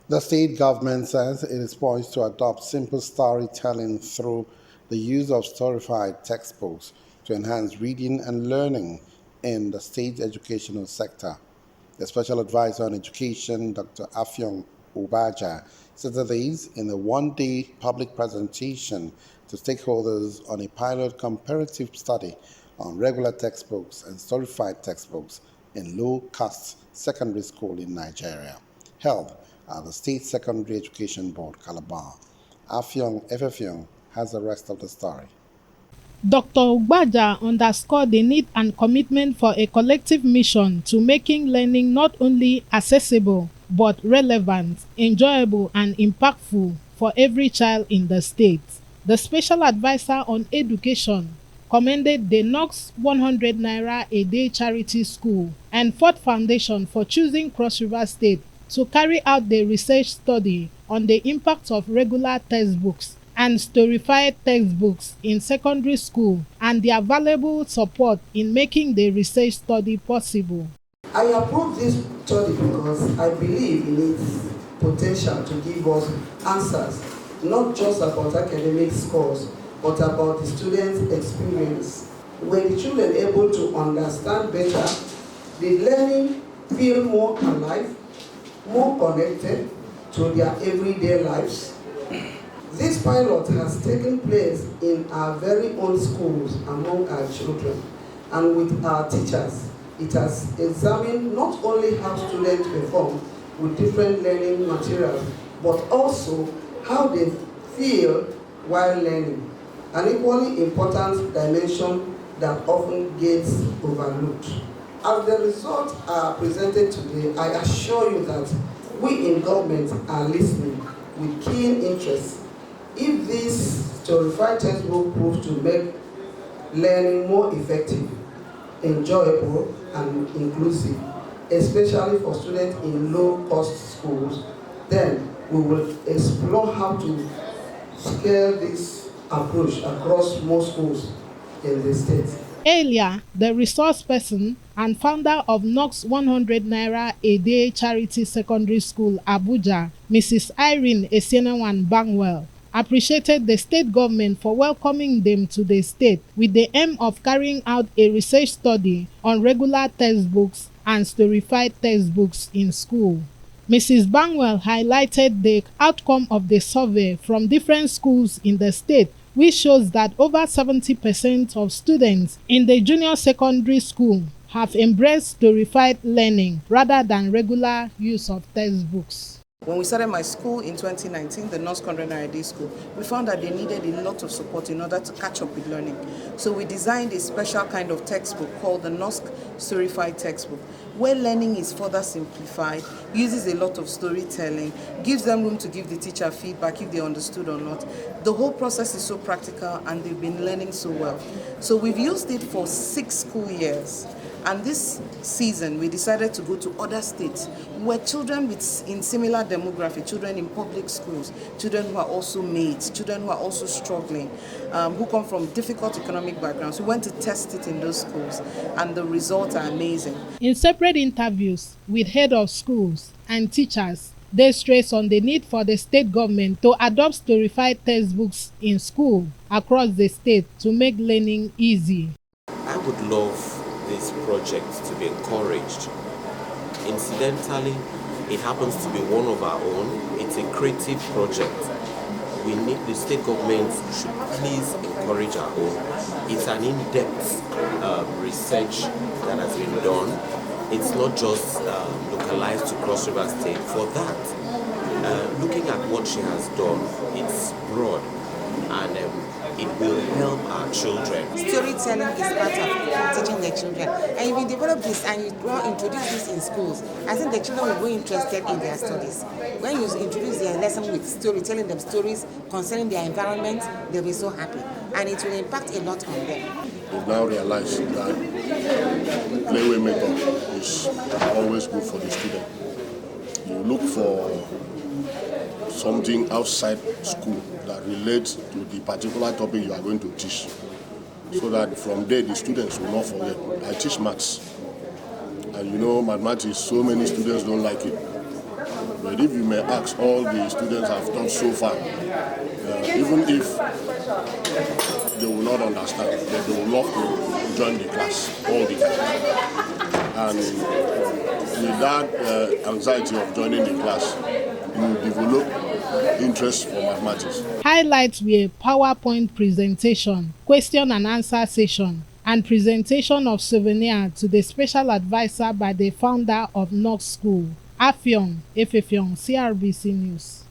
The state government says it is poised to adopt simple storytelling through the use of storified textbooks to enhance reading and learning in the state's educational sector. The special advisor on education, Dr. Afyong Ubaja, said that these in a one-day public presentation to stakeholders on a pilot comparative study on regular textbooks and storified textbooks in low-cost secondary school in Nigeria, held at the State Secondary Education Board, Calabar. Afyong has the rest of the story. Dr. Ugbaja underscored the need and commitment for a collective mission to making learning not only accessible but relevant, enjoyable, and impactful for every child in the state. The special advisor on education commended the Knox 100 Naira a day charity school and Ford Foundation for choosing Cross River State to carry out the research study on the impact of regular textbooks and storified textbooks in secondary school and their valuable support in making the research study possible. I approve this study because I believe in its potential to give us answers, not just about academic scores, but about the students' experience. When the children are able to understand better, the learning feel more alive, more connected to their everyday lives. This pilot has taken place in our very own schools among our children and with our teachers. It has examined not only how students perform with different learning materials, but also how they feel while learning, an equally important dimension that often gets overlooked. As the results are presented today, I assure you that we in government are listening with keen interest. If this storified textbook proves to make learning more effective, enjoyable, and inclusive, especially for students in low-cost schools, then we will explore how to scale this approach across more schools in the state. Earlier, the resource person and founder of Knox 100 Naira a day charity secondary school, Abuja, Mrs. Irene Esienawan Bangwell, appreciated the state government for welcoming them to the state with the aim of carrying out a research study on regular textbooks and storified textbooks in school. Mrs. Bangwell highlighted the outcome of the survey from different schools in the state, which shows that over 70% of students in the junior secondary school have embraced storified learning rather than regular use of textbooks. When we started my school in 2019, the North Conrad RD school, we found that they needed a lot of support in order to catch up with learning. So we designed a special kind of textbook called the NOSC Storified textbook, where learning is further simplified, uses a lot of storytelling, gives them room to give the teacher feedback if they understood or not. The whole process is so practical and they've been learning so well. So we've used it for 6 school years. And this season, we decided to go to other states where children in similar demography, children in public schools, children who are also maids, children who are also struggling, who come from difficult economic backgrounds. We went to test it in those schools, and the results are amazing. In separate interviews with head of schools and teachers, they stress on the need for the state government to adopt storified textbooks in school across the state to make learning easy. I would love this project to be encouraged. Incidentally, it happens to be one of our own. It's a creative project. We need the state government should please encourage our own. It's an in-depth research that has been done. It's not just localized to Cross River State. For that, looking at what she has done, it's broad and it will help our children. Storytelling is part of teaching the children. And if you develop this and you introduce this in schools, I think the children will be interested in their studies. When you introduce their lesson with story, telling them stories concerning their environment, they'll be so happy. And it will impact a lot on them. We've now realized that playway method is always good for the student. You look for something outside school that relates to the particular topic you are going to teach, so that from there the students will not forget. I teach maths, and you know mathematics, so many students don't like it. But if you may ask all the students have taught so far, even if they will not understand, but they will love to join the class all the time. And with that anxiety of joining the class, you develop interest for mathematics. Highlights were PowerPoint presentation, question and answer session, and presentation of souvenir to the special advisor by the founder of Knox School, Affion Efefiong, CRBC News.